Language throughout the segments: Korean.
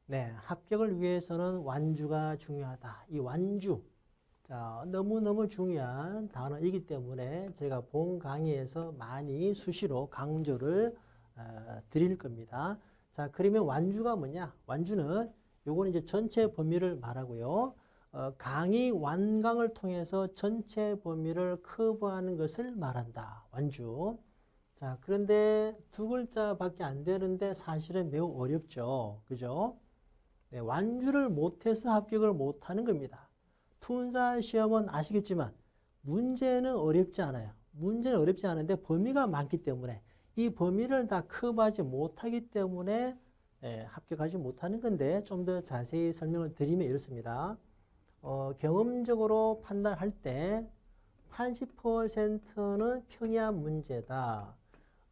네, 합격을 위해서는 완주가 중요하다. 이 완주, 자, 너무너무 중요한 단어이기 때문에 제가 본 강의에서 많이 수시로 강조를 드릴 겁니다. 자, 그러면 완주가 뭐냐? 완주는 요거는 이제 전체 범위를 말하고요. 강의 완강을 통해서 전체 범위를 커버하는 것을 말한다. 완주. 자, 그런데 두 글자밖에 안 되는데 사실은 매우 어렵죠. 그죠? 네, 완주를 못해서 합격을 못하는 겁니다. 투혼사 시험은 아시겠지만 문제는 어렵지 않아요. 문제는 어렵지 않은데 범위가 많기 때문에 이 범위를 다 커버하지 못하기 때문에 합격하지 못하는 건데 좀 더 자세히 설명을 드리면 이렇습니다. 경험적으로 판단할 때 80%는 평이한 문제다.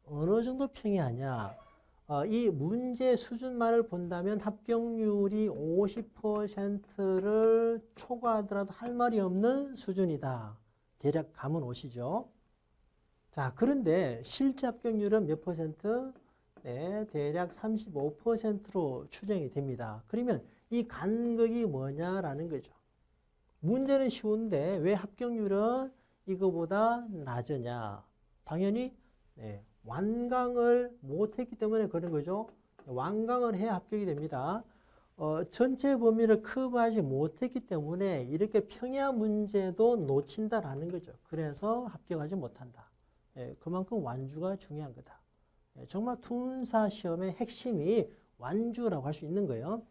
어느 정도 평이하냐? 이 문제 수준만을 본다면 합격률이 50%를 초과하더라도 할 말이 없는 수준이다. 대략 감은 오시죠? 자, 그런데 실제 합격률은 몇 퍼센트? 네, 대략 35%로 추정이 됩니다. 그러면 이 간극이 뭐냐라는 거죠. 문제는 쉬운데 왜 합격률은 이거보다 낮으냐? 당연히 완강을 못했기 때문에 그런 거죠. 완강을 해야 합격이 됩니다. 전체 범위를 커버하지 못했기 때문에 이렇게 평야 문제도 놓친다라는 거죠. 그래서 합격하지 못한다. 그만큼 완주가 중요한 거다. 정말 투혼사 시험의 핵심이 완주라고 할 수 있는 거예요.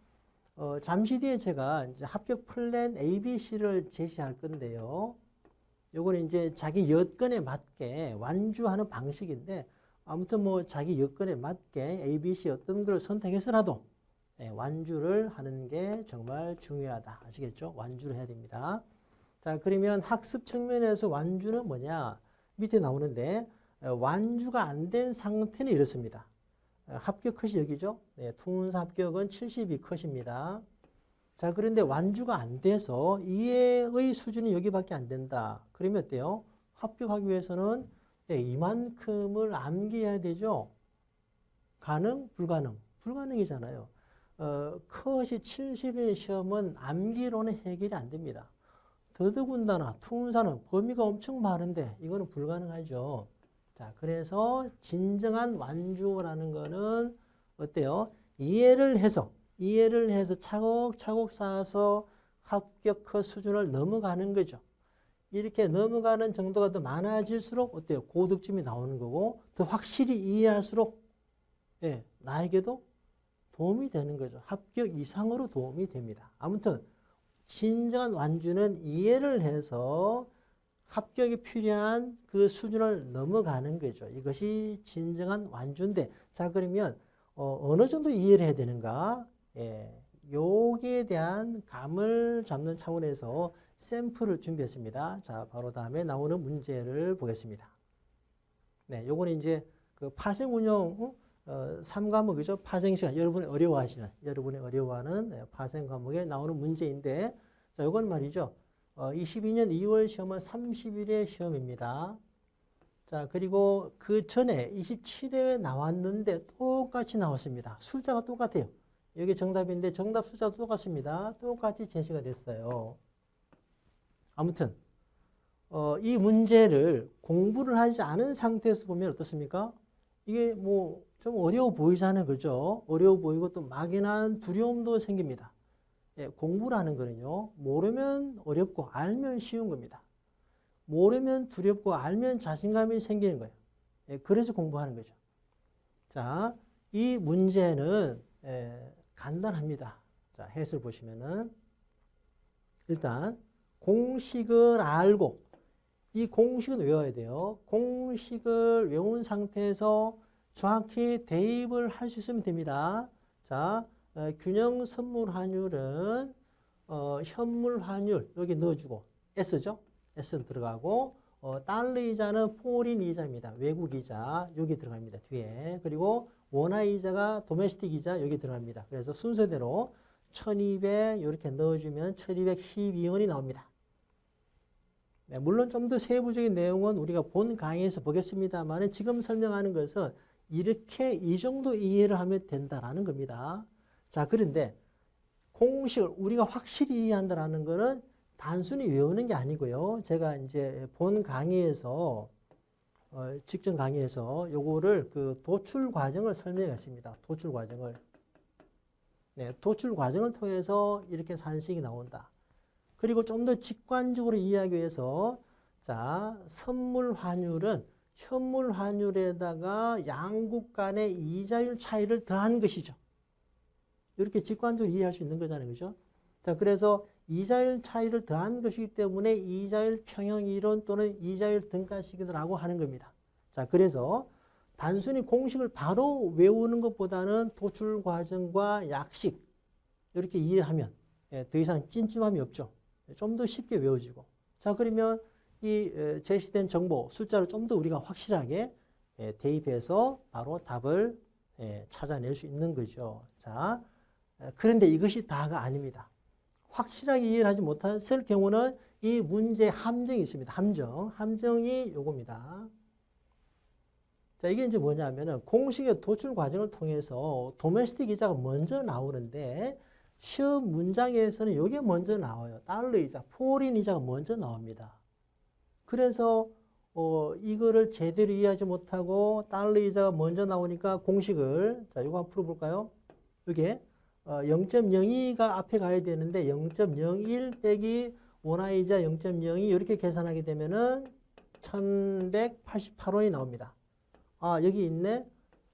잠시 뒤에 제가 이제 합격 플랜 A, B, C를 제시할 건데요. 요거는 이제 자기 여건에 맞게 완주하는 방식인데 아무튼 뭐 자기 여건에 맞게 A, B, C 어떤 걸 선택해서라도 완주를 하는 게 정말 중요하다. 아시겠죠? 완주를 해야 됩니다. 자, 그러면 학습 측면에서 완주는 뭐냐? 밑에 나오는데 완주가 안 된 상태는 이렇습니다. 합격 컷이 여기죠? 네, 투혼사 합격은 72컷입니다. 자, 그런데 완주가 안 돼서 이해의 수준이 여기밖에 안 된다. 그러면 어때요? 합격하기 위해서는 이만큼을 암기해야 되죠? 가능? 불가능? 불가능이잖아요. 컷이 70인 시험은 암기로는 해결이 안 됩니다. 더더군다나 투혼사는 범위가 엄청 많은데 이거는 불가능하죠. 자, 그래서 진정한 완주라는 거는 어때요? 이해를 해서 차곡차곡 쌓아서 합격 컷 수준을 넘어가는 거죠. 이렇게 넘어가는 정도가 더 많아질수록 어때요? 고득점이 나오는 거고 더 확실히 이해할수록 나에게도 도움이 되는 거죠. 합격 이상으로 도움이 됩니다. 아무튼 진정한 완주는 이해를 해서 합격이 필요한 그 수준을 넘어가는 거죠. 이것이 진정한 완주인데 자, 그러면 어느 정도 이해를 해야 되는가? 여기에 대한 감을 잡는 차원에서 샘플을 준비했습니다. 자, 바로 다음에 나오는 문제를 보겠습니다. 네, 요거는 이제 그 파생 운용 3과목이죠. 파생 시간. 여러분이 어려워하는 파생 과목에 나오는 문제인데 자, 요건 말이죠. 22년 2월 시험은 30일의 시험입니다. 자, 그리고 그 전에 27회에 나왔는데 똑같이 나왔습니다. 숫자가 똑같아요. 여기 정답인데 정답 숫자도 똑같습니다. 똑같이 제시가 됐어요. 아무튼 이 문제를 공부를 하지 않은 상태에서 보면 어떻습니까? 이게 뭐 좀 어려워 보이잖아요. 그죠? 어려워 보이고 또 막연한 두려움도 생깁니다. 공부라는 거는요. 모르면 어렵고 알면 쉬운 겁니다. 모르면 두렵고 알면 자신감이 생기는 거예요. 그래서 공부하는 거죠. 자, 이 문제는 간단합니다. 자, 해설 보시면은 일단 공식을 알고 이 공식은 외워야 돼요. 공식을 외운 상태에서 정확히 대입을 할 수 있으면 됩니다. 자, 균형 선물 환율은 현물 환율 여기 넣어주고 S죠? S는 들어가고 달러 이자는 포린 이자입니다. 외국 이자 여기 들어갑니다. 뒤에. 그리고 원화 이자가 도메스틱 이자 여기 들어갑니다. 그래서 순서대로 1200 이렇게 넣어주면 1212원이 나옵니다. 네, 물론 좀 더 세부적인 내용은 우리가 본 강의에서 보겠습니다만 지금 설명하는 것은 이렇게 이 정도 이해를 하면 된다라는 겁니다. 자, 그런데 공식을 우리가 확실히 이해한다는 것은 단순히 외우는 게 아니고요. 제가 이제 본 강의에서 직전 강의에서 요거를 그 도출 과정을 설명했습니다. 도출 과정을. 네, 도출 과정을 통해서 이렇게 산식이 나온다. 그리고 좀 더 직관적으로 이해하기 위해서 자, 선물 환율은 현물 환율에다가 양국 간의 이자율 차이를 더한 것이죠. 이렇게 직관적으로 이해할 수 있는 거잖아요. 그죠? 자, 그래서 이자율 차이를 더한 것이기 때문에 이자율 평형 이론 또는 이자율 등가식이라고 하는 겁니다. 자, 그래서 단순히 공식을 바로 외우는 것보다는 도출 과정과 약식 이렇게 이해하면 더 이상 찜찜함이 없죠. 좀 더 쉽게 외워지고. 자, 그러면 이 제시된 정보, 숫자를 좀 더 우리가 확실하게 대입해서 바로 답을 찾아낼 수 있는 거죠. 자, 그런데 이것이 다가 아닙니다. 확실하게 이해를 하지 못했을 경우는 이 문제에 함정이 있습니다. 함정이 요겁니다. 자, 이게 이제 뭐냐면은 공식의 도출 과정을 통해서 도메스틱 이자가 먼저 나오는데 시험 문장에서는 이게 먼저 나와요. 달러 이자, 포린 이자가 먼저 나옵니다. 그래서 이거를 제대로 이해하지 못하고 달러 이자가 먼저 나오니까 공식을 자, 이거 한번 풀어볼까요? 이게 0.02가 앞에 가야 되는데 0.01 빼기 원화이자 0.02 이렇게 계산하게 되면은 1188원이 나옵니다. 아, 여기 있네.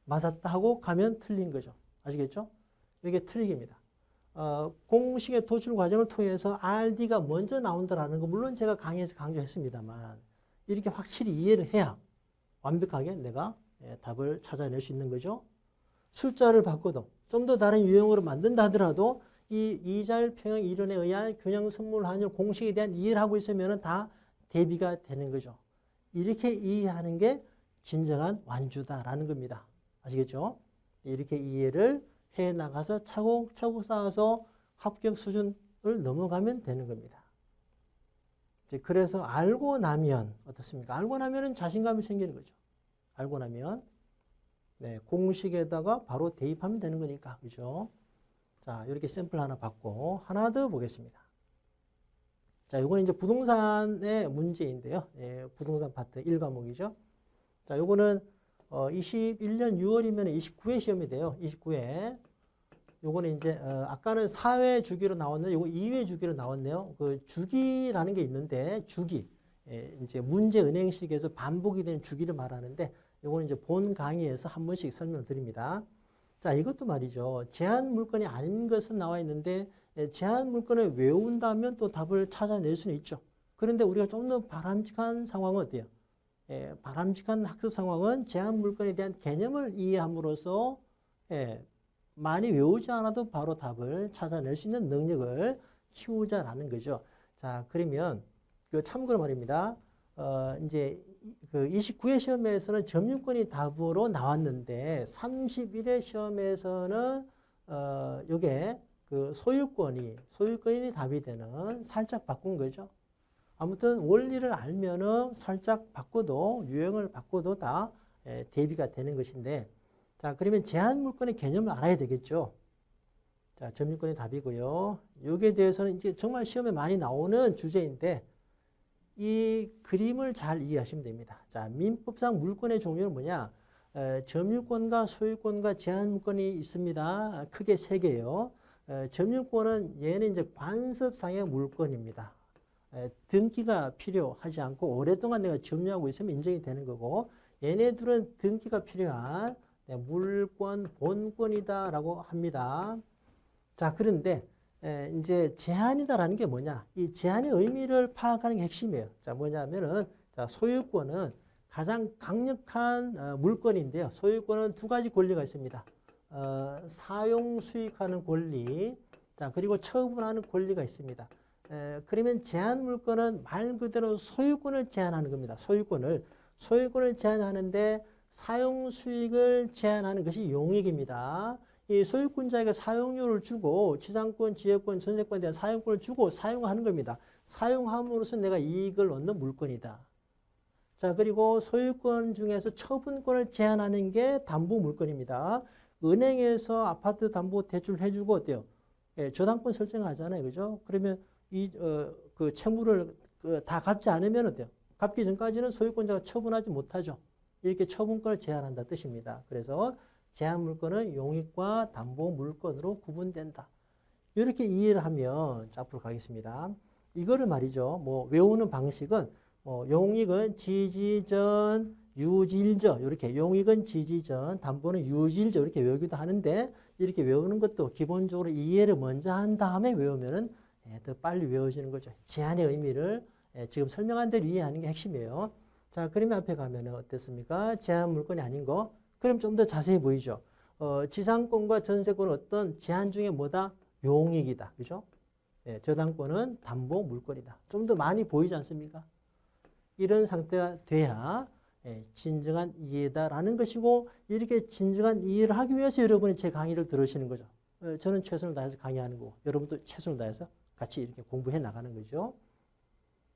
맞았다 하고 가면 틀린 거죠. 아시겠죠? 이게 트릭입니다. 공식의 도출 과정을 통해서 RD가 먼저 나온다라는 거 물론 제가 강의에서 강조했습니다만 이렇게 확실히 이해를 해야 완벽하게 내가 답을 찾아낼 수 있는 거죠. 숫자를 바꿔도 좀 더 다른 유형으로 만든다 하더라도 이 이자율 평형 이론에 의한 균형 선물 환율 공식에 대한 이해를 하고 있으면 다 대비가 되는 거죠. 이렇게 이해하는 게 진정한 완주다라는 겁니다. 아시겠죠? 이렇게 이해를 해 나가서 차곡차곡 쌓아서 합격 수준을 넘어가면 되는 겁니다. 그래서 알고 나면 어떻습니까? 알고 나면은 자신감이 생기는 거죠. 알고 나면 공식에다가 바로 대입하면 되는 거니까. 그죠? 자, 이렇게 샘플 하나 받고 하나 더 보겠습니다. 자, 이거는 이제 부동산의 문제인데요. 부동산 파트 1과목이죠. 자, 요거는 21년 6월이면 29회 시험이 돼요. 29회. 요거는 이제 아까는 4회 주기로 나왔는데 요거 2회 주기로 나왔네요. 그 주기라는 게 있는데 주기. 이제 문제 은행식에서 반복이 된 주기를 말하는데 요거는 이제 본 강의에서 한 번씩 설명을 드립니다. 자, 이것도 말이죠. 제한 물건이 아닌 것은 나와 있는데 제한 물건을 외운다면 또 답을 찾아낼 수는 있죠. 그런데 우리가 좀 더 바람직한 상황은 어때요? 바람직한 학습 상황은 제한 물건에 대한 개념을 이해함으로써 많이 외우지 않아도 바로 답을 찾아낼 수 있는 능력을 키우자라는 거죠. 자, 그러면 그 참고로 말입니다. 이제 그 29회 시험에서는 점유권이 답으로 나왔는데 31회 시험에서는 요게 그 소유권이 답이 되는 살짝 바꾼 거죠. 아무튼 원리를 알면은 살짝 바꿔도 유형을 바꿔도 다 대비가 되는 것인데 자, 그러면 제한 물건의 개념을 알아야 되겠죠. 자, 점유권이 답이고요. 여기에 대해서는 이제 정말 시험에 많이 나오는 주제인데 이 그림을 잘 이해하시면 됩니다. 자, 민법상 물권의 종류는 뭐냐? 점유권과 소유권과 제한 물권이 있습니다. 크게 세 개예요. 점유권은 얘는 이제 관습상의 물권입니다. 등기가 필요하지 않고 오랫동안 내가 점유하고 있으면 인정이 되는 거고 얘네들은 등기가 필요한 물권, 본권이다라고 합니다. 자, 그런데 이제 제한이다라는 게 뭐냐? 이 제한의 의미를 파악하는 게 핵심이에요. 자, 뭐냐면은 자, 소유권은 가장 강력한 물권인데요. 소유권은 두 가지 권리가 있습니다. 사용, 수익하는 권리, 자, 그리고 처분하는 권리가 있습니다. 그러면 제한 물권은 말 그대로 소유권을 제한하는 겁니다. 소유권을 제한하는데 사용 수익을 제한하는 것이 용익입니다. 이 소유권자에게 사용료를 주고 지상권, 지역권, 전세권에 대한 사용권을 주고 사용하는 겁니다. 사용함으로써 내가 이익을 얻는 물건이다. 자, 그리고 소유권 중에서 처분권을 제한하는 게 담보 물건입니다. 은행에서 아파트 담보 대출 해주고 어때요? 저당권 설정하잖아요. 그죠? 그러면 그 채무를 다 갚지 않으면 어때요? 갚기 전까지는 소유권자가 처분하지 못하죠. 이렇게 처분권을 제한한다 뜻입니다. 그래서 제한 물건은 용익과 담보 물건으로 구분된다. 이렇게 이해를 하면 앞으로 가겠습니다. 이거를 말이죠. 뭐 외우는 방식은 용익은 지지전, 유질저 이렇게 용익은 지지전, 담보는 유질저 이렇게 외우기도 하는데 이렇게 외우는 것도 기본적으로 이해를 먼저 한 다음에 외우면은 더 빨리 외워지는 거죠. 제한의 의미를 지금 설명한 대로 이해하는 게 핵심이에요. 자, 그러면 앞에 가면은 어땠습니까? 제한 물건이 아닌 거. 그럼 좀 더 자세히 보이죠. 지상권과 전세권은 어떤 제한 중에 뭐다? 용익이다. 그죠? 저당권은 담보 물건이다. 좀 더 많이 보이지 않습니까? 이런 상태가 돼야 진정한 이해다라는 것이고 이렇게 진정한 이해를 하기 위해서 여러분이 제 강의를 들으시는 거죠. 저는 최선을 다해서 강의하는 거고 여러분도 최선을 다해서 같이 이렇게 공부해 나가는 거죠.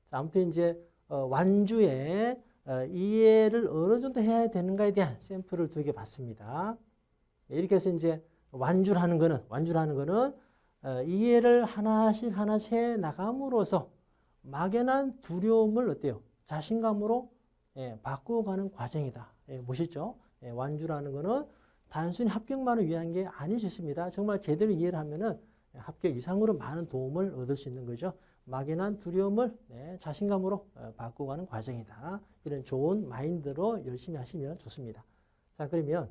자, 아무튼 이제 완주의 이해를 어느 정도 해야 되는가에 대한 샘플을 2개 봤습니다. 이렇게 해서 이제 완주를 하는 거는 이해를 하나씩 해 나감으로써 막연한 두려움을 어때요? 자신감으로 바꾸어가는 과정이다. 멋있죠? 완주라는 거는 단순히 합격만을 위한 게 아닐 수 있습니다. 정말 제대로 이해를 하면은 합격 이상으로 많은 도움을 얻을 수 있는 거죠. 막연한 두려움을 자신감으로 바꾸어가는 과정이다. 이런 좋은 마인드로 열심히 하시면 좋습니다. 자, 그러면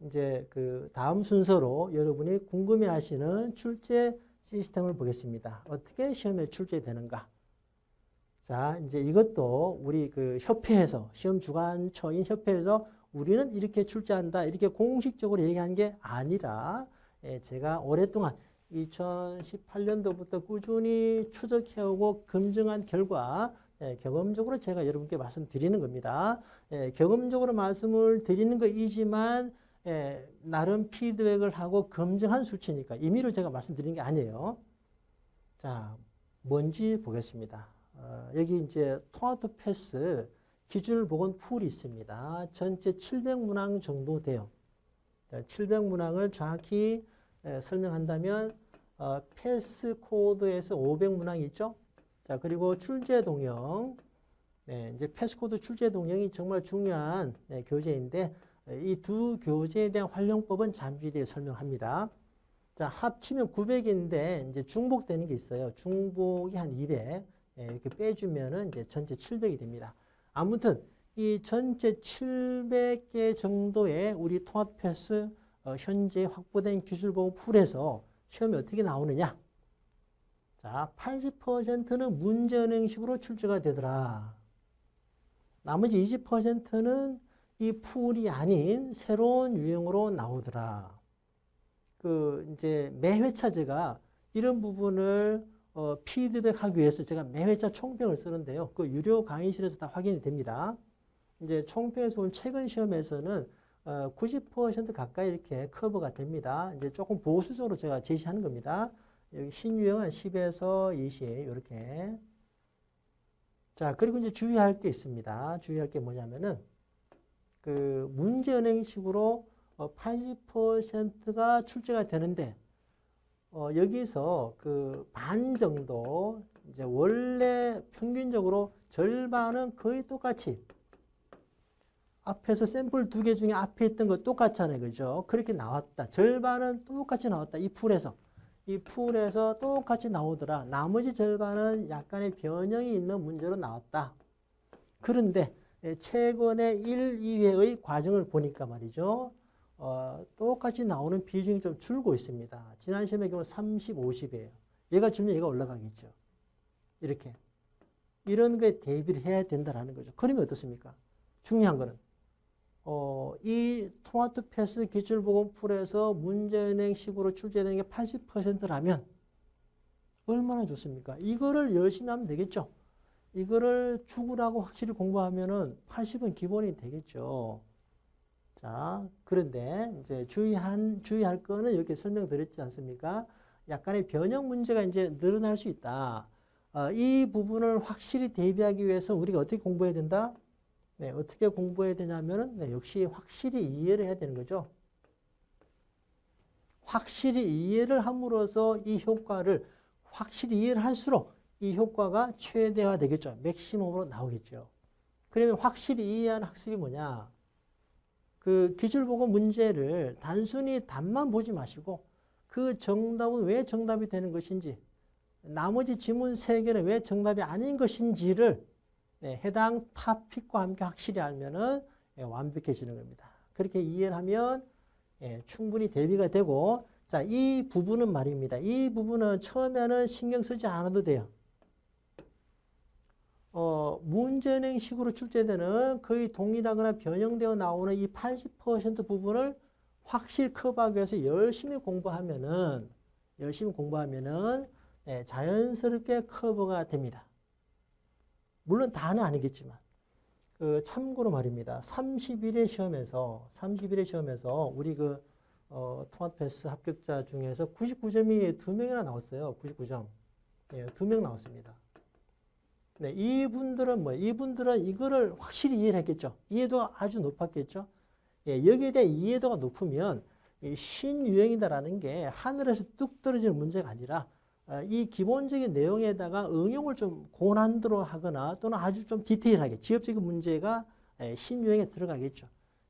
이제 그 다음 순서로 여러분이 궁금해하시는 출제 시스템을 보겠습니다. 어떻게 시험에 출제되는가? 자, 이제 이것도 우리 그 협회에서 시험 주관처인 협회에서 우리는 이렇게 출제한다 이렇게 공식적으로 얘기한 게 아니라 제가 오랫동안 2018년도부터 꾸준히 추적해오고 검증한 결과 경험적으로 제가 여러분께 말씀드리는 겁니다. 경험적으로 말씀을 드리는 것이지만 나름 피드백을 하고 검증한 수치니까 임의로 제가 말씀드리는 게 아니에요. 자, 뭔지 보겠습니다. 여기 이제 토마토 패스 기준을 보건 풀이 있습니다. 전체 700문항 정도 돼요. 700문항을 정확히 설명한다면 패스 코드에서 500문항이 있죠. 자, 그리고 출제 동형. 이제 패스 코드 출제 동형이 정말 중요한 교재인데 이 2 교재에 대한 활용법은 잠시 뒤에 설명합니다. 자, 합치면 900인데 이제 중복되는 게 있어요. 중복이 한 200. 이렇게 빼주면은 이제 전체 700이 됩니다. 아무튼 이 전체 700개 정도의 우리 토마토 패스 현재 확보된 기술보험 풀에서 시험이 어떻게 나오느냐? 자, 80%는 문제은행식으로 출제가 되더라. 나머지 20%는 이 풀이 아닌 새로운 유형으로 나오더라. 그 이제 매회차 제가 이런 부분을 피드백하기 위해서 제가 매회차 총평을 쓰는데요. 그 유료 강의실에서 다 확인이 됩니다. 이제 총평에서 온 최근 시험에서는 90% 가까이 이렇게 커버가 됩니다. 이제 조금 보수적으로 제가 제시하는 겁니다. 여기 신유형은 10에서 20 이렇게. 자, 그리고 이제 주의할 게 있습니다. 주의할 게 뭐냐면은 그 문제은행식으로 80%가 출제가 되는데 여기서 그 반 정도 이제 원래 평균적으로 절반은 거의 똑같이 앞에서 샘플 2개 중에 앞에 있던 거 똑같잖아요. 그죠? 그렇게 나왔다. 절반은 똑같이 나왔다. 이 풀에서 똑같이 나오더라. 나머지 절반은 약간의 변형이 있는 문제로 나왔다. 그런데 최근에 1, 2회의 과정을 보니까 말이죠. 똑같이 나오는 비중이 좀 줄고 있습니다. 지난 시험의 경우 30, 50이에요. 얘가 줄면 얘가 올라가겠죠. 이렇게. 이런 거에 대비를 해야 된다는 거죠. 그러면 어떻습니까? 중요한 거는 이 토마토 패스 기출보건 풀에서 문제은행식으로 출제되는 게 80%라면 얼마나 좋습니까? 이거를 열심히 하면 되겠죠. 이거를 죽으라고 확실히 공부하면은 80은 기본이 되겠죠. 자, 그런데 이제 주의할 거는 이렇게 설명드렸지 않습니까? 약간의 변형 문제가 이제 늘어날 수 있다. 이 부분을 확실히 대비하기 위해서 우리가 어떻게 공부해야 된다? 네, 어떻게 공부해야 되냐면은 역시 확실히 이해를 해야 되는 거죠. 확실히 이해를 함으로써 이 효과를 확실히 이해를 할수록 이 효과가 최대화 되겠죠. 맥시멈으로 나오겠죠. 그러면 확실히 이해하는 학습이 뭐냐? 그 기출보고 문제를 단순히 답만 보지 마시고 그 정답은 왜 정답이 되는 것인지, 나머지 지문 3개는 왜 정답이 아닌 것인지를 해당 토픽과 함께 확실히 알면은 완벽해지는 겁니다. 그렇게 이해를 하면 충분히 대비가 되고, 자, 이 부분은 말입니다. 이 부분은 처음에는 신경 쓰지 않아도 돼요. 문제행식으로 출제되는 거의 동일하거나 변형되어 나오는 이 80% 부분을 확실히 커버하기 위해서 열심히 공부하면은 자연스럽게 커버가 됩니다. 물론 다는 아니겠지만. 참고로 말입니다. 30일의 시험에서 우리 토마토 패스 합격자 중에서 99점이 2명이나 나왔어요. 99점. 2명 나왔습니다. 네, 이분들은 이거를 확실히 이해를 했겠죠. 이해도가 아주 높았겠죠. 여기에 대한 이해도가 높으면 신유형이다라는 게 하늘에서 뚝 떨어지는 문제가 아니라 이 기본적인 내용에다가 응용을 좀 고난도로 하거나 또는 아주 좀 디테일하게 지엽적인 문제가 신유형에 들어가겠죠.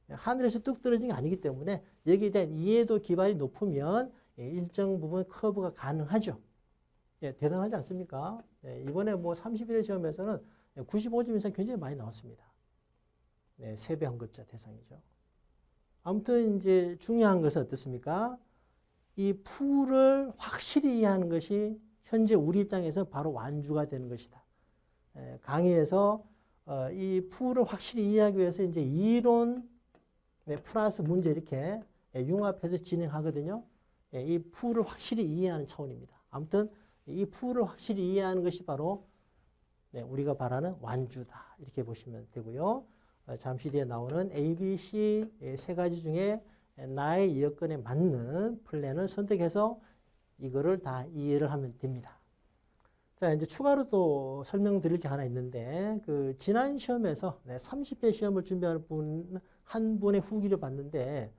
하늘에서 뚝 떨어진 게 아니기 때문에 여기에 대한 이해도 기반이 높으면 일정 부분 커브가 가능하죠. 대단하지 않습니까? 이번에 31회 시험에서는 95점 이상 굉장히 많이 나왔습니다. 3배 환급자 대상이죠. 아무튼 이제 중요한 것은 어떻습니까? 이 풀을 확실히 이해하는 것이 현재 우리 입장에서 바로 완주가 되는 것이다. 강의에서 이 풀을 확실히 이해하기 위해서 이제 이론 플러스 문제 이렇게 융합해서 진행하거든요. 이 풀을 확실히 이해하는 차원입니다. 아무튼 이 풀을 확실히 이해하는 것이 바로 우리가 바라는 완주다. 이렇게 보시면 되고요. 잠시 뒤에 나오는 A, B, C 3가지 중에 나의 여건에 맞는 플랜을 선택해서 이거를 다 이해를 하면 됩니다. 자, 이제 추가로 또 설명드릴 게 하나 있는데, 지난 시험에서 30회 시험을 준비하는 한 분의 후기를 봤는데,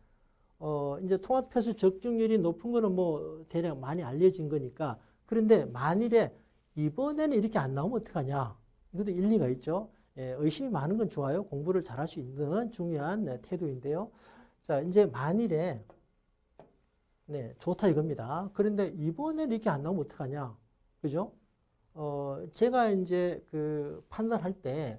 이제 토마토 패스 적중률이 높은 거는 대략 많이 알려진 거니까, 그런데 만일에 이번에는 이렇게 안 나오면 어떡하냐? 이것도 일리가 있죠. 의심이 많은 건 좋아요. 공부를 잘할 수 있는 중요한 태도인데요. 자, 이제 만일에 좋다 이겁니다. 그런데 이번에는 이렇게 안 나오면 어떡하냐? 그죠? 제가 이제 판단할 때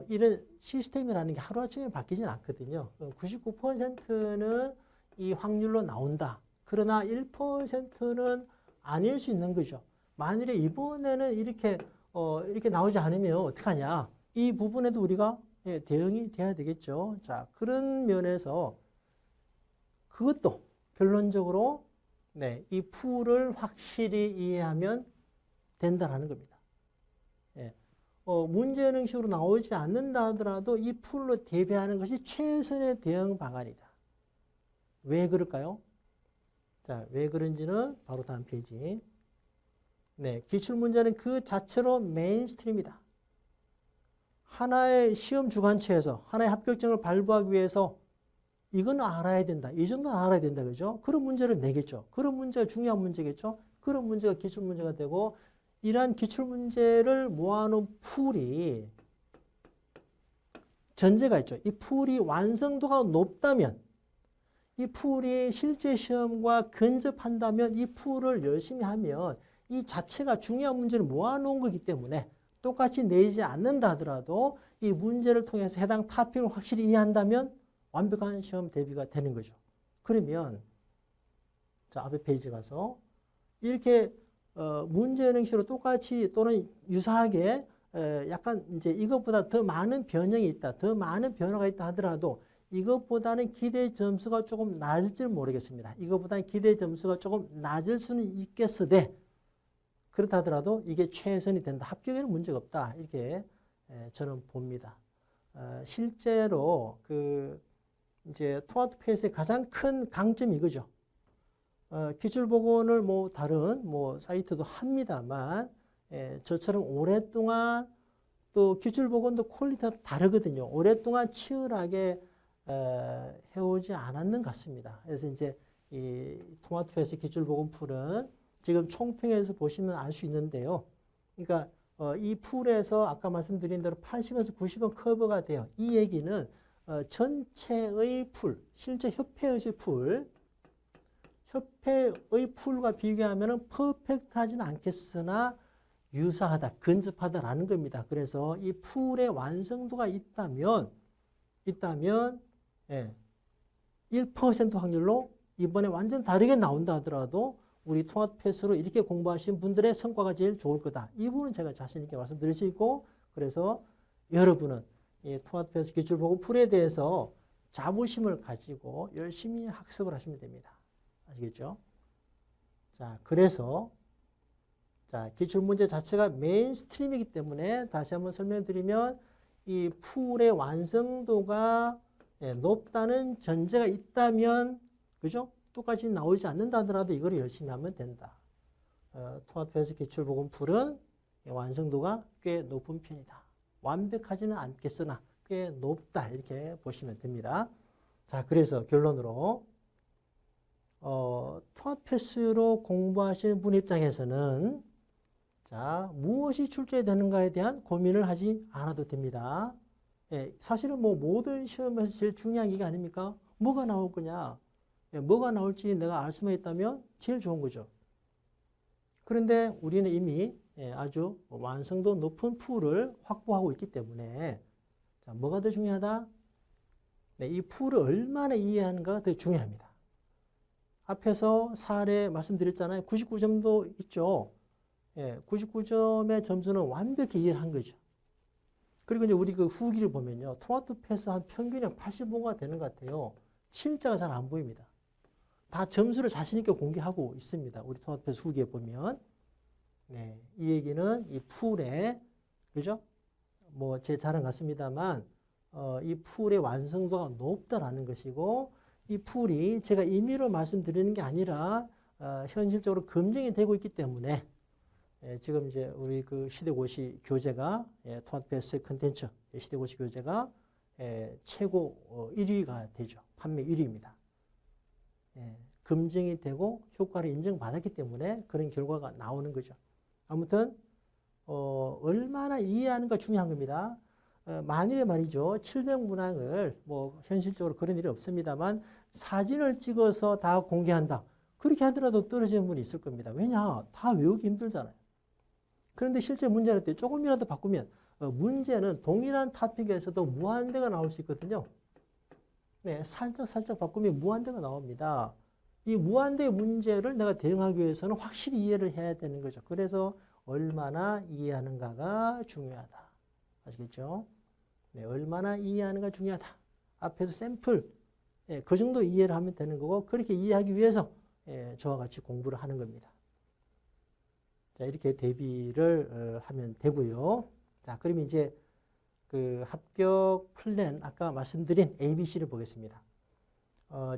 이런 시스템이라는 게 하루아침에 바뀌진 않거든요. 99%는 이 확률로 나온다. 그러나 1%는 아닐 수 있는 거죠. 만일에 이번에는 이렇게 나오지 않으면 어떡하냐. 이 부분에도 우리가 대응이 돼야 되겠죠. 자, 그런 면에서 그것도 결론적으로 이 풀을 확실히 이해하면 된다라는 겁니다. 문제형식으로 나오지 않는다 하더라도 이 풀로 대비하는 것이 최선의 대응 방안이다. 왜 그럴까요? 자, 왜 그런지는 바로 다음 페이지. 기출문제는 그 자체로 메인스트림이다. 하나의 시험 주관처에서 하나의 합격증을 발부하기 위해서 이건 알아야 된다. 이 정도는 알아야 된다. 그죠? 그런 문제를 내겠죠. 그런 문제가 중요한 문제겠죠. 그런 문제가 기출문제가 되고, 이러한 기출문제를 모아놓은 풀이 전제가 있죠. 이 풀이 완성도가 높다면, 이 풀이 실제 시험과 근접한다면 이 풀을 열심히 하면 이 자체가 중요한 문제를 모아놓은 거기 때문에 똑같이 내지 않는다 하더라도 이 문제를 통해서 해당 토픽을 확실히 이해한다면 완벽한 시험 대비가 되는 거죠. 그러면 자, 앞에 페이지 가서 이렇게 문제형식으로 똑같이 또는 유사하게 약간 이제 이것보다 더 많은 변형이 있다, 더 많은 변화가 있다 하더라도 이것보다는 기대 점수가 조금 낮을지 모르겠습니다. 이것보다는 기대 점수가 조금 낮을 수는 있겠으되 그렇다 하더라도 이게 최선이 된다. 합격에는 문제가 없다. 이렇게 저는 봅니다. 실제로 이제 토마토 패스의 가장 큰 강점이 이거죠. 기출보건을 다른 사이트도 합니다만 저처럼 오랫동안 또 기출보건도 퀄리티가 다르거든요. 오랫동안 치열하게 해오지 않았는 것 같습니다. 그래서 이제 이 토마토 패스 기출보건풀은 지금 총평에서 보시면 알 수 있는데요. 그러니까 이 풀에서 아까 말씀드린 대로 80에서 90은 커버가 돼요. 이 얘기는 전체의 풀, 실제 협회의 풀, 협회의 풀과 비교하면 퍼펙트하지는 않겠으나 유사하다, 근접하다라는 겁니다. 그래서 이 풀의 완성도가 있다면 예, 1% 확률로 이번에 완전 다르게 나온다 하더라도 우리 토마토 패스로 이렇게 공부하신 분들의 성과가 제일 좋을 거다. 이 부분은 제가 자신 있게 말씀드릴 수 있고, 그래서 여러분은 이 토마토 패스 기출보고 풀에 대해서 자부심을 가지고 열심히 학습을 하시면 됩니다. 아시겠죠? 자, 그래서 기출문제 자체가 메인스트림이기 때문에 다시 한번 설명드리면 이 풀의 완성도가 높다는 전제가 있다면, 그죠? 똑같이 나오지 않는다 하더라도 이걸 열심히 하면 된다. 토마토 패스 기출보건 풀은 완성도가 꽤 높은 편이다. 완벽하지는 않겠으나 꽤 높다. 이렇게 보시면 됩니다. 자, 그래서 결론으로 토마토 패스로 공부하시는 분 입장에서는 자, 무엇이 출제되는가에 대한 고민을 하지 않아도 됩니다. 예, 사실은 뭐 모든 시험에서 제일 중요한 게 아닙니까? 뭐가 나올 거냐? 예, 뭐가 나올지 내가 알 수만 있다면 제일 좋은 거죠. 그런데 우리는 이미 아주 완성도 높은 풀을 확보하고 있기 때문에 자, 뭐가 더 중요하다? 네, 이 풀을 얼마나 이해하는가가 더 중요합니다. 앞에서 사례 말씀드렸잖아요. 99점도 있죠. 예, 99점의 점수는 완벽히 이해를 한 거죠. 그리고 이제 우리 그 후기를 보면요. 토마토 패스 한 평균이 85가 되는 것 같아요. 7자가 잘 안 보입니다. 다 점수를 자신있게 공개하고 있습니다. 우리 토마토 패스 후기에 보면. 네, 이 얘기는 이 풀에, 그죠? 뭐 제 자랑 같습니다만, 이 풀의 완성도가 높다라는 것이고, 이 풀이 제가 임의로 말씀드리는 게 아니라, 현실적으로 검증이 되고 있기 때문에, 지금 이제 우리 그 시대고시 교재가 토마토 패스 컨텐츠 시대고시 교재가 최고 1위가 되죠. 판매 1위입니다. 검증이 되고 효과를 인정받았기 때문에 그런 결과가 나오는 거죠. 아무튼 얼마나 이해하는가 중요한 겁니다. 만일에 말이죠. 700문항을 뭐 현실적으로 그런 일이 없습니다만 사진을 찍어서 다 공개한다. 그렇게 하더라도 떨어지는 분이 있을 겁니다. 왜냐? 다 외우기 힘들잖아요. 그런데 실제 문제는 때 조금이라도 바꾸면 문제는 동일한 토픽에서도 무한대가 나올 수 있거든요. 네, 살짝 바꾸면 무한대가 나옵니다. 이 무한대의 문제를 내가 대응하기 위해서는 확실히 이해를 해야 되는 거죠. 그래서 얼마나 이해하는가가 중요하다. 아시겠죠? 네, 얼마나 이해하는가 중요하다. 앞에서 샘플, 그 정도 이해를 하면 되는 거고 그렇게 이해하기 위해서 저와 같이 공부를 하는 겁니다. 자, 이렇게 대비를 하면 되고요. 자, 그럼 이제 그 합격 플랜 아까 말씀드린 ABC를 보겠습니다.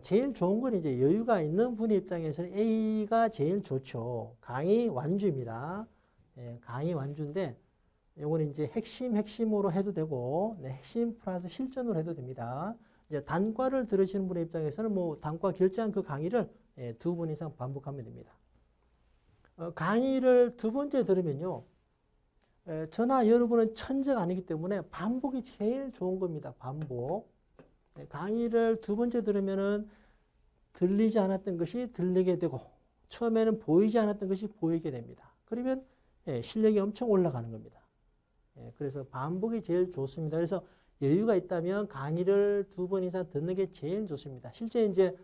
제일 좋은 건 이제 여유가 있는 분의 입장에서는 A가 제일 좋죠. 강의 완주입니다. 강의 완주인데 이거는 이제 핵심으로 해도 되고 핵심 플러스 실전으로 해도 됩니다. 이제 단과를 들으시는 분의 입장에서는 뭐 단과 결제한 그 강의를 2번 이상 반복하면 됩니다. 강의를 2번째 들으면요. 저나 여러분은 천재가 아니기 때문에 반복이 제일 좋은 겁니다. 반복. 강의를 2번째 들으면은 들리지 않았던 것이 들리게 되고 처음에는 보이지 않았던 것이 보이게 됩니다. 그러면 실력이 엄청 올라가는 겁니다. 그래서 반복이 제일 좋습니다. 그래서 여유가 있다면 강의를 2번 이상 듣는 게 제일 좋습니다. 실제 이제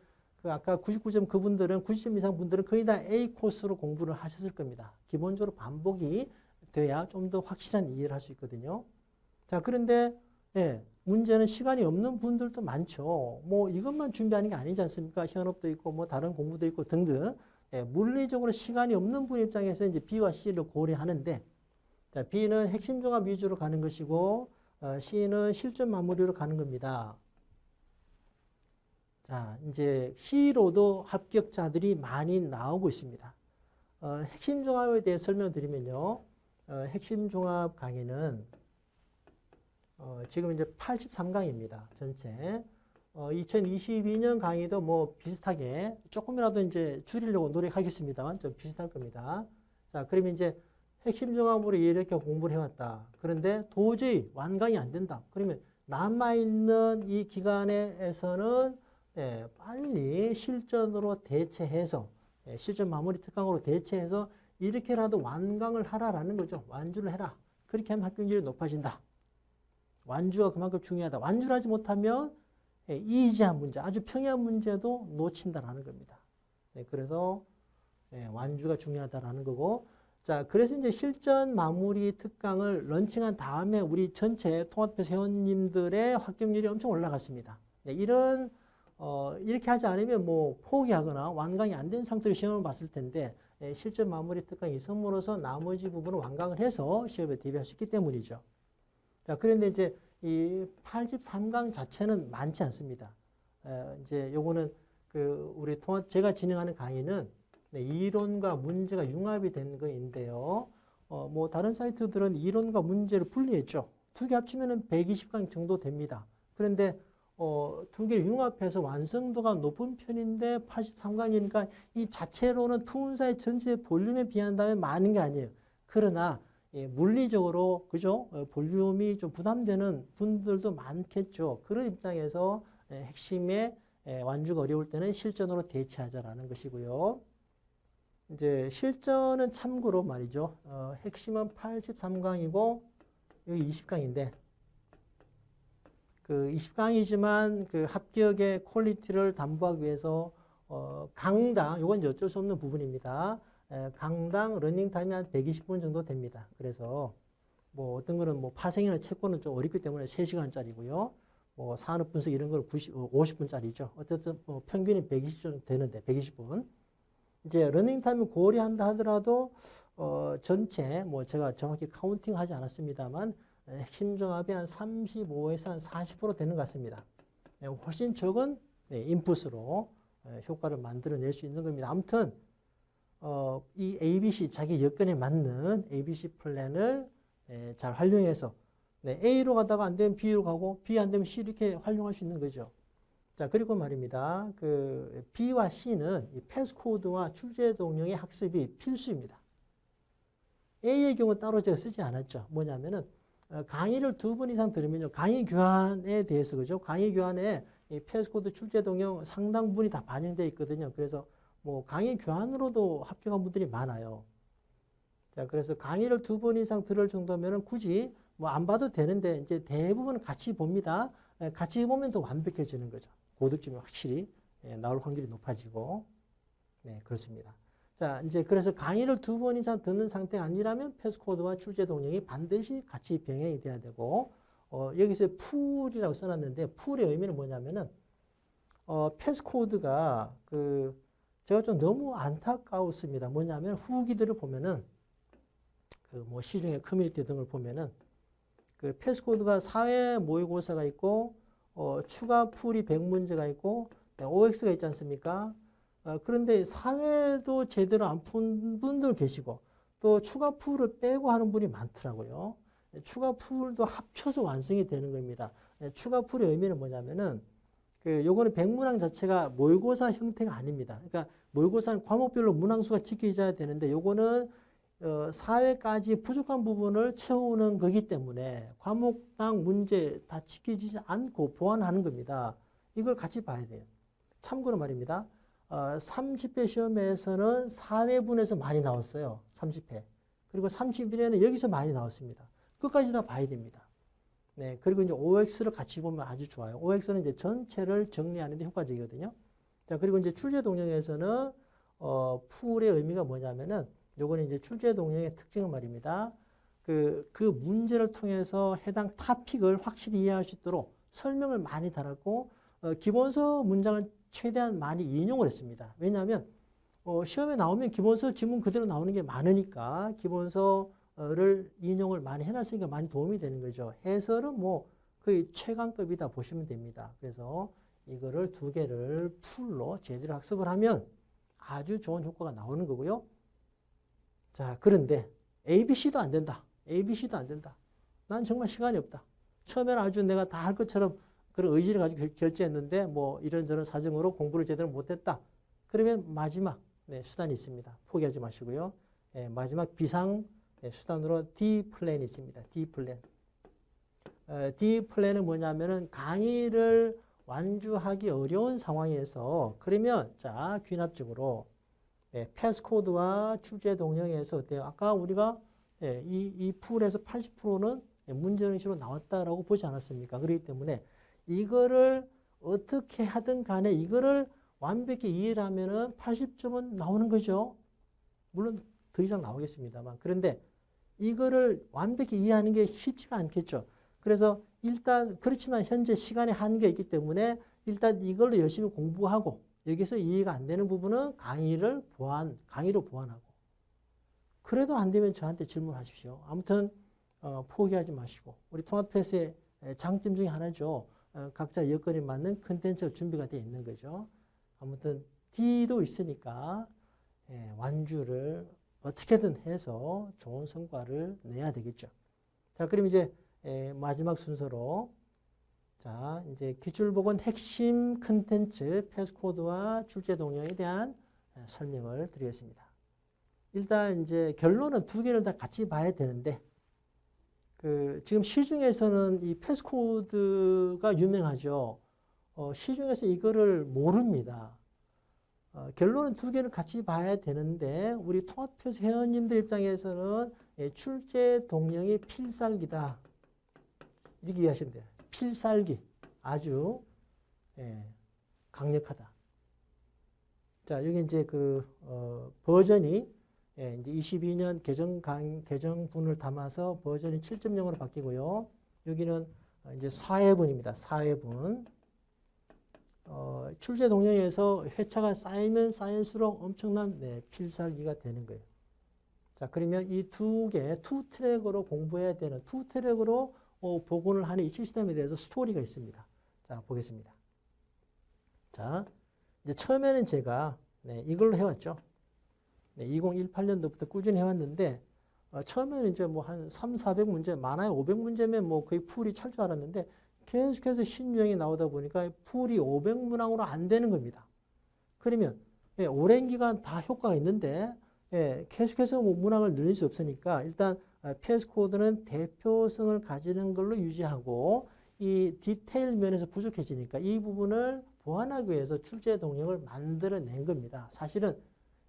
그 아까 99점 그분들은 90점 이상 분들은 거의 다 A 코스로 공부를 하셨을 겁니다. 기본적으로 반복이 돼야 좀 더 확실한 이해를 할 수 있거든요. 자, 그런데 문제는 시간이 없는 분들도 많죠. 뭐 이것만 준비하는 게 아니지 않습니까? 현업도 있고 뭐 다른 공부도 있고 등등. 물리적으로 시간이 없는 분 입장에서 이제 B와 C를 고려하는데 자, B는 핵심 종합 위주로 가는 것이고 C는 실전 마무리로 가는 겁니다. 자, 이제 C로도 합격자들이 많이 나오고 있습니다. 핵심 종합에 대해 설명드리면요. 핵심 종합 강의는 지금 이제 83강입니다. 전체. 2022년 강의도 뭐 비슷하게 조금이라도 이제 줄이려고 노력하겠습니다만 좀 비슷할 겁니다. 자, 그러면 이제 핵심 종합으로 이렇게 공부를 해왔다. 그런데 도저히 완강이 안 된다. 그러면 남아있는 이 기간에서는 빨리 실전으로 대체해서 실전 마무리 특강으로 대체해서 이렇게라도 완강을 하라라는 거죠. 완주를 해라. 그렇게 하면 합격률이 높아진다. 완주가 그만큼 중요하다. 완주를 하지 못하면 이지한 문제, 아주 평이한 문제도 놓친다라는 겁니다. 그래서 완주가 중요하다라는 거고, 자, 그래서 이제 실전 마무리 특강을 런칭한 다음에 우리 전체 통합교 회원님들의 합격률이 엄청 올라갔습니다. 이렇게 하지 않으면 뭐 포기하거나 완강이 안 된 상태로 시험을 봤을 텐데, 실전 마무리 특강이 있음으로써 나머지 부분을 완강을 해서 시험에 대비할 수 있기 때문이죠. 자, 그런데 이제 이 83강 자체는 많지 않습니다. 이제 요거는 제가 진행하는 강의는 이론과 문제가 융합이 된 거인데요. 뭐 다른 사이트들은 이론과 문제를 분리했죠. 두 개 합치면은 120강 정도 됩니다. 그런데 두 개를 융합해서 완성도가 높은 편인데 83강이니까 이 자체로는 투문사의 전체 볼륨에 비한다면 많은 게 아니에요. 그러나 물리적으로 그죠? 볼륨이 좀 부담되는 분들도 많겠죠. 그런 입장에서 핵심에 완주가 어려울 때는 실전으로 대체하자라는 것이고요. 이제 실전은 참고로 말이죠. 핵심은 83강이고 여기 20강인데 그 20강이지만 그 합격의 퀄리티를 담보하기 위해서 강당, 이건 어쩔 수 없는 부분입니다. 강당 러닝타임이 한 120분 정도 됩니다. 그래서 뭐 어떤 거는 뭐 파생이나 채권은 좀 어렵기 때문에 3시간짜리고요. 뭐 산업 분석 이런 걸 50분짜리죠. 어쨌든 뭐 평균이 120분 되는데 120분. 이제 러닝타임을 고려한다 하더라도 전체 뭐 제가 정확히 카운팅 하지 않았습니다만 핵심 종합이 한 35에서 한 40% 되는 것 같습니다. 훨씬 적은 인풋으로 효과를 만들어낼 수 있는 겁니다. 아무튼 이 ABC 자기 여건에 맞는 ABC 플랜을 잘 활용해서 A로 가다가 안 되면 B로 가고 B 안 되면 C 이렇게 활용할 수 있는 거죠. 자, 그리고 말입니다. 그 B와 C는 이 패스코드와 출제 동영의 학습이 필수입니다. A의 경우 따로 제가 쓰지 않았죠. 뭐냐면은 강의를 2번 이상 들으면요. 강의 교환에 대해서 그죠? 강의 교환에 이 패스코드 출제 동영 상당 부분이 다 반영되어 있거든요. 그래서 뭐 강의 교환으로도 합격한 분들이 많아요. 자, 그래서 강의를 2번 이상 들을 정도면은 굳이 뭐 안 봐도 되는데 이제 대부분 같이 봅니다. 같이 보면 더 완벽해지는 거죠. 고득점이 확실히 나올 확률이 높아지고. 네, 그렇습니다. 자, 이제 그래서 강의를 2번 이상 듣는 상태가 아니라면 패스코드와 출제 동영이 반드시 같이 병행이 돼야 되고, 여기서 풀이라고 써놨는데, 풀의 의미는 뭐냐면은, 패스코드가 제가 좀 너무 안타까웠습니다. 뭐냐면 후기들을 보면은, 뭐 시중에 커뮤니티 등을 보면은, 패스코드가 사회 모의고사가 있고, 추가 풀이 100문제가 있고, OX가 있지 않습니까? 그런데 사회도 제대로 안 푼 분들 계시고 또 추가 풀을 빼고 하는 분이 많더라고요. 추가 풀도 합쳐서 완성이 되는 겁니다. 추가 풀의 의미는 뭐냐면은 요거는 100문항 자체가 모의고사 형태가 아닙니다. 그러니까 모의고사는 과목별로 문항수가 지켜져야 되는데 요거는 사회까지 부족한 부분을 채우는 거기 때문에 과목당 문제 다 지켜지지 않고 보완하는 겁니다. 이걸 같이 봐야 돼요. 참고로 말입니다. 30회 시험에서는 4회분에서 많이 나왔어요. 30회. 그리고 31회는 여기서 많이 나왔습니다. 끝까지 다 봐야 됩니다. 네. 그리고 이제 OX를 같이 보면 아주 좋아요. OX는 이제 전체를 정리하는 데 효과적이거든요. 자, 그리고 이제 출제 동영에서는, 풀의 의미가 뭐냐면은, 요거는 이제 출제 동영의 특징은 말입니다. 그 문제를 통해서 해당 토픽을 확실히 이해할 수 있도록 설명을 많이 달았고, 기본서 문장을 최대한 많이 인용을 했습니다. 왜냐하면 시험에 나오면 기본서 지문 그대로 나오는 게 많으니까 기본서를 인용을 많이 해놨으니까 많이 도움이 되는 거죠. 해설은 뭐 거의 최강급이다 보시면 됩니다. 그래서 이거를 2개를 풀로 제대로 학습을 하면 아주 좋은 효과가 나오는 거고요. 자, 그런데 ABC도 안 된다. ABC도 안 된다. 난 정말 시간이 없다. 처음에는 아주 내가 다 할 것처럼 그런 의지를 가지고 결제했는데 뭐 이런저런 사정으로 공부를 제대로 못했다. 그러면 마지막 수단이 있습니다. 포기하지 마시고요. 마지막 비상 수단으로 D 플랜이 있습니다. D 플랜. D 플랜은 뭐냐면은 강의를 완주하기 어려운 상황에서 그러면 자 귀납증으로 패스코드와 출제 동영에서 어때요? 아까 우리가 이 풀에서 80%는 문제형식으로 나왔다라고 보지 않았습니까? 그렇기 때문에 이거를 어떻게 하든 간에 이거를 완벽히 이해를 하면은 80점은 나오는 거죠. 물론 더 이상 나오겠습니다만. 그런데 이거를 완벽히 이해하는 게 쉽지가 않겠죠. 그래서 일단 그렇지만 현재 시간의 한계가 있기 때문에 일단 이걸로 열심히 공부하고 여기서 이해가 안 되는 부분은 강의로 보완하고 그래도 안 되면 저한테 질문하십시오. 아무튼 포기하지 마시고 우리 통합패스의 장점 중에 하나죠. 각자 여건에 맞는 컨텐츠가 준비가 되어 있는 거죠. 아무튼 D도 있으니까 완주를 어떻게든 해서 좋은 성과를 내야 되겠죠. 자, 그럼 이제 마지막 순서로 자, 이제 기출보건 핵심 컨텐츠 패스코드와 출제 동영에 대한 설명을 드리겠습니다. 일단 이제 결론은 두 개를 다 같이 봐야 되는데 지금 시중에서는 이 패스코드가 유명하죠. 시중에서 이거를 모릅니다. 결론은 두 개를 같이 봐야 되는데 우리 통합패스 회원님들 입장에서는 출제 동영이 필살기다. 이렇게 이해하시면 돼요. 필살기. 아주 강력하다. 자, 여기 이제 버전이 이제 22년 개정분을 담아서 버전이 7.0으로 바뀌고요. 여기는 이제 4회분입니다. 4회분. 출제 동영에서 회차가 쌓이면 쌓일수록 엄청난 필살기가 되는 거예요. 자, 그러면 이 투 트랙으로 공부해야 되는 투 트랙으로 복원을 하는 이 시스템에 대해서 스토리가 있습니다. 자, 보겠습니다. 자, 이제 처음에는 제가 이걸로 해왔죠. 2018년도부터 꾸준히 해왔는데 처음에는 이제 뭐 한 400문제, 많아야 500문제면 뭐 거의 풀이 찰 줄 알았는데 계속해서 신유형이 나오다 보니까 풀이 500문항으로 안 되는 겁니다. 그러면 오랜 기간 다 효과가 있는데 계속해서 뭐 문항을 늘릴 수 없으니까 일단 패스코드는 대표성을 가지는 걸로 유지하고 이 디테일 면에서 부족해지니까 이 부분을 보완하기 위해서 출제 동영을 만들어낸 겁니다. 사실은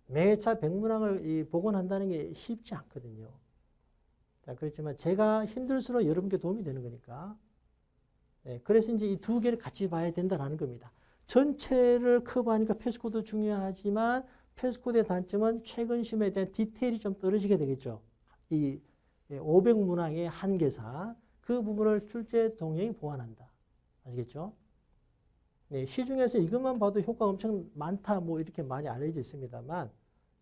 매차 100문항을 복원한다는 게 쉽지 않거든요. 자, 그렇지만 제가 힘들수록 여러분께 도움이 되는 거니까. 그래서 이제 이 두 개를 같이 봐야 된다는 겁니다. 전체를 커버하니까 패스코드 중요하지만 패스코드의 단점은 최근 시험에 대한 디테일이 좀 떨어지게 되겠죠. 이 500문항의 한계사. 그 부분을 출제 동영이 보완한다. 아시겠죠? 시중에서 이것만 봐도 효과가 엄청 많다, 뭐 이렇게 많이 알려져 있습니다만,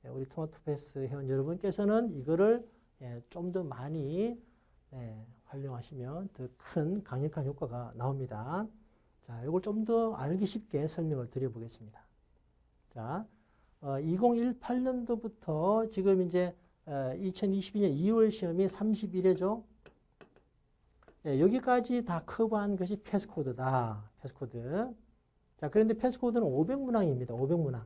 우리 통합패스 회원 여러분께서는 이거를 좀 더 많이 활용하시면 더 큰 강력한 효과가 나옵니다. 자, 이걸 좀 더 알기 쉽게 설명을 드려보겠습니다. 자, 2018년도부터 지금 이제 2022년 2월 시험이 31회죠. 여기까지 다 커버한 것이 패스코드다. 패스코드. 자, 그런데 패스코드는 500문항입니다. 500문항.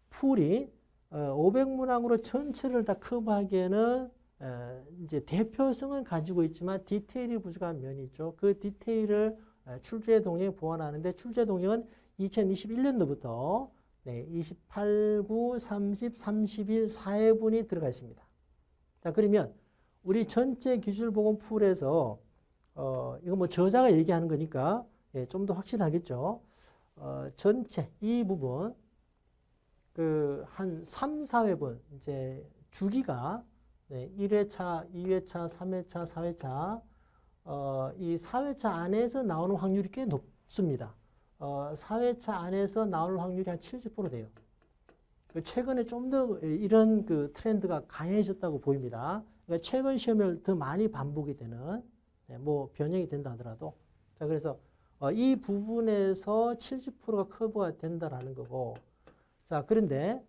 풀이 500문항으로 전체를 다 커버하기에는 이제 대표성은 가지고 있지만 디테일이 부족한 면이 있죠. 그 디테일을 출제 동영에 보완하는데 출제 동영은 2021년도부터 28, 9, 30, 31, 4회분이 들어가 있습니다. 자, 그러면 우리 전체 기술보건 풀에서 이거 뭐 저자가 얘기하는 거니까 좀 더 확실하겠죠. 전체 이 부분 한 3, 4회분 이제 주기가 1회차, 2회차, 3회차, 4회차 이 4회차 안에서 나오는 확률이 꽤 높습니다. 4회차 안에서 나올 확률이 한 70% 돼요. 최근에 좀 더 이런 트렌드가 강해졌다고 보입니다. 그러니까 최근 시험을 더 많이 반복이 되는 뭐 변형이 된다 하더라도 자, 그래서 이 부분에서 70%가 커버가 된다라는 거고 자, 그런데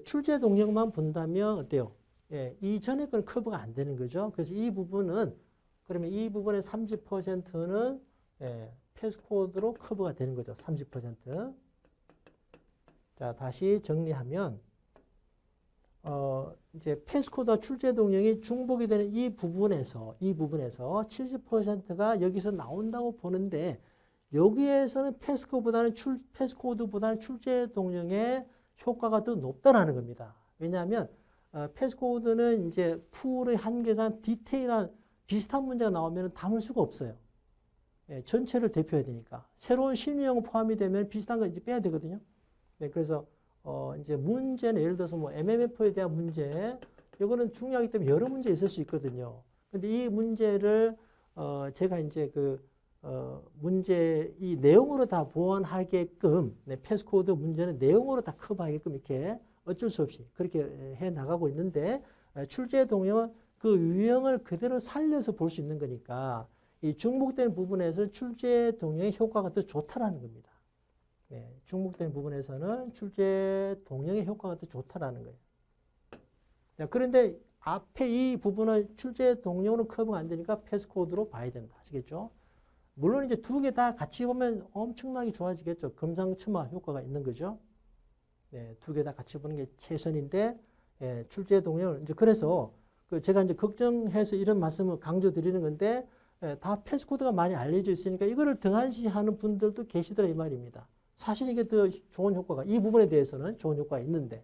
출제 동영만 본다면 어때요? 이전에 건 커버가 안 되는 거죠. 그래서 이 부분은 그러면 이 부분의 30%는 패스코드로 커버가 되는 거죠. 30%. 자, 다시 정리하면 이제 패스코드와 출제 동력이 중복이 되는 이 부분에서 70%가 여기서 나온다고 보는데 여기에서는 패스코드보다는 출제 동력의 효과가 더 높다라는 겁니다. 왜냐하면 패스코드는 이제 풀의 한계상 디테일한 비슷한 문제가 나오면 담을 수가 없어요. 전체를 대표해야 되니까. 새로운 심의형 포함이 되면 비슷한 거 이제 빼야 되거든요. 그래서 이제 문제는 예를 들어서 뭐 MMF에 대한 문제, 이거는 중요하기 때문에 여러 문제 있을 수 있거든요. 근데 이 문제를 제가 이제 문제 이 내용으로 다 보완하게끔 패스코드 문제는 내용으로 다 커버하게끔 이렇게 어쩔 수 없이 그렇게 해 나가고 있는데 출제 동형은 그 유형을 그대로 살려서 볼 수 있는 거니까 이 중복된 부분에서 출제 동형의 효과가 더 좋다라는 겁니다. 중복된 부분에서는 출제 동형의 효과가 더 좋다라는 거예요. 자, 그런데 앞에 이 부분은 출제 동형으로 커버가 안 되니까 패스코드로 봐야 된다. 아시겠죠? 물론 이제 두 개 다 같이 보면 엄청나게 좋아지겠죠. 금상첨화 효과가 있는 거죠. 두 개 다 같이 보는 게 최선인데 출제 동형을 이제 그래서 제가 이제 걱정해서 이런 말씀을 강조드리는 건데 다 패스코드가 많이 알려져 있으니까 이거를 등한시하는 분들도 계시더라 이 말입니다. 사실 이게 더 좋은 효과가 이 부분에 대해서는 좋은 효과가 있는데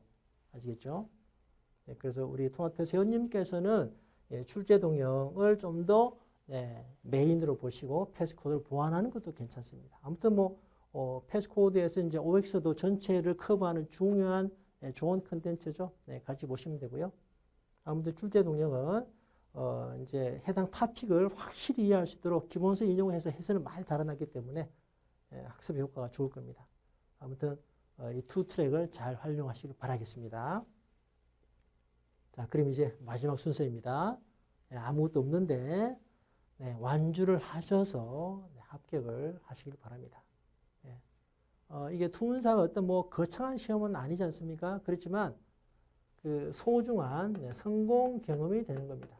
아시겠죠? 그래서 우리 토마토 세훈님께서는 출제 동형을 좀 더 메인으로 보시고 패스코드를 보완하는 것도 괜찮습니다. 아무튼 뭐 패스코드에서 이제 OX도 전체를 커버하는 중요한 좋은 컨텐츠죠. 같이 보시면 되고요. 아무튼 출제 동형은 이제 해당 토픽을 확실히 이해할 수 있도록 기본서 인용을 해서 해설을 많이 달아놨기 때문에 학습 효과가 좋을 겁니다. 아무튼 이 두 트랙을 잘 활용하시길 바라겠습니다. 자, 그럼 이제 마지막 순서입니다. 아무것도 없는데 완주를 하셔서 합격을 하시길 바랍니다. 이게 투문사가 어떤 뭐 거창한 시험은 아니지 않습니까? 그렇지만 그 소중한 성공 경험이 되는 겁니다.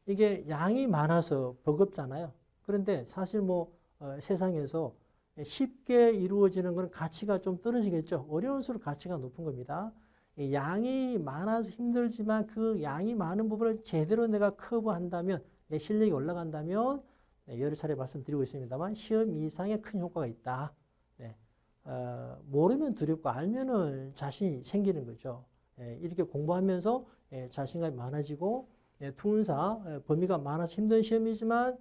이게 양이 많아서 버겁잖아요. 그런데 사실 뭐 세상에서 쉽게 이루어지는 건 가치가 좀 떨어지겠죠. 어려울수록 가치가 높은 겁니다. 양이 많아서 힘들지만 그 양이 많은 부분을 제대로 내가 커버한다면 내 실력이 올라간다면 여러 차례 말씀드리고 있습니다만 시험 이상의 큰 효과가 있다. 모르면 두렵고 알면은 자신이 생기는 거죠. 이렇게 공부하면서 자신감이 많아지고 투문사 범위가 많아서 힘든 시험이지만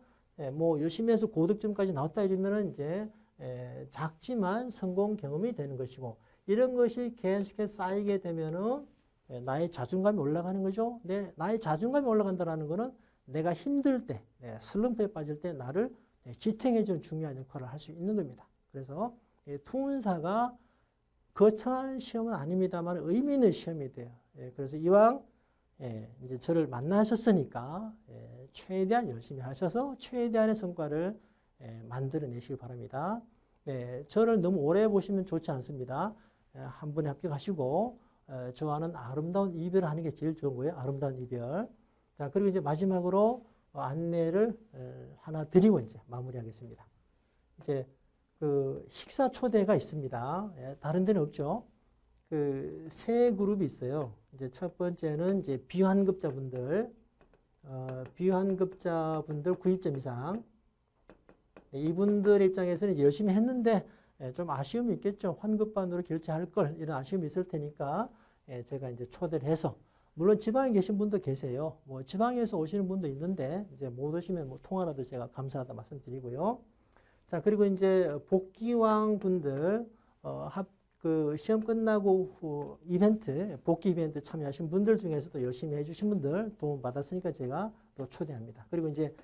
뭐 열심히 해서 고득점까지 나왔다 이러면은 이제 작지만 성공 경험이 되는 것이고 이런 것이 계속해서 쌓이게 되면은 나의 자존감이 올라가는 거죠. 나의 자존감이 올라간다는 것은 내가 힘들 때, 슬럼프에 빠질 때 나를 지탱해주는 중요한 역할을 할 수 있는 겁니다. 그래서 투문사가 거창한 시험은 아닙니다만 의미 있는 시험이 돼요. 그래서 이왕 이제 저를 만나셨으니까 최대한 열심히 하셔서 최대한의 성과를 만들어내시기 바랍니다. 저를 너무 오래 보시면 좋지 않습니다. 한 번에 합격하시고 저와는 아름다운 이별을 하는 게 제일 좋은 거예요. 아름다운 이별. 자, 그리고 이제 마지막으로 안내를 하나 드리고 이제 마무리하겠습니다. 이제 그 식사 초대가 있습니다. 다른 데는 없죠. 그 세 그룹이 있어요. 이제 첫 번째는 이제 비환급자분들, 비환급자분들 90점 이상. 이분들의 입장에서는 이제 열심히 했는데 좀 아쉬움이 있겠죠. 환급반으로 결제할 걸 이런 아쉬움이 있을 테니까 제가 이제 초대를 해서 물론 지방에 계신 분도 계세요. 뭐 지방에서 오시는 분도 있는데 이제 못 오시면 뭐 통화라도 제가 감사하다 말씀드리고요. 자, 그리고 이제 복귀왕 분들 그 시험 끝나고 후 이벤트, 복귀 이벤트 참여하신 분들 중에서도 열심히 해주신 분들 도움 받았으니까 제가 또 초대합니다. 그리고 이제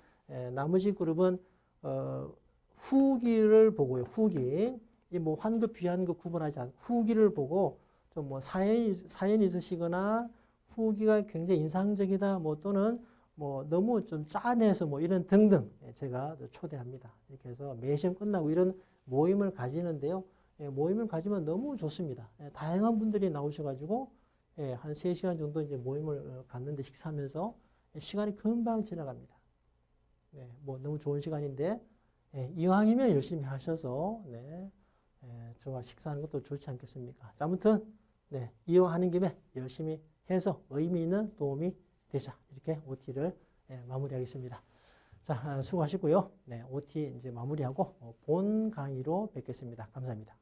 나머지 그룹은 후기를 보고요. 후기. 이 뭐 환급, 비환급 구분하지 않고 후기를 보고 좀 뭐 사연이 있으시거나 후기가 굉장히 인상적이다. 뭐 또는 뭐 너무 좀 짠해서 뭐 이런 등등 제가 초대합니다. 이렇게 해서 매 시험 끝나고 이런 모임을 가지는데요. 모임을 가지면 너무 좋습니다. 다양한 분들이 나오셔가지고 한 3시간 정도 이제 모임을 갔는데 식사하면서 시간이 금방 지나갑니다. 네, 뭐 너무 좋은 시간인데 이왕이면 열심히 하셔서 저와 식사하는 것도 좋지 않겠습니까? 자, 아무튼 이왕하는 김에 열심히 해서 의미 있는 도움이 되자. 이렇게 OT를 마무리하겠습니다. 자, 수고하시고요. OT 이제 마무리하고 본 강의로 뵙겠습니다. 감사합니다.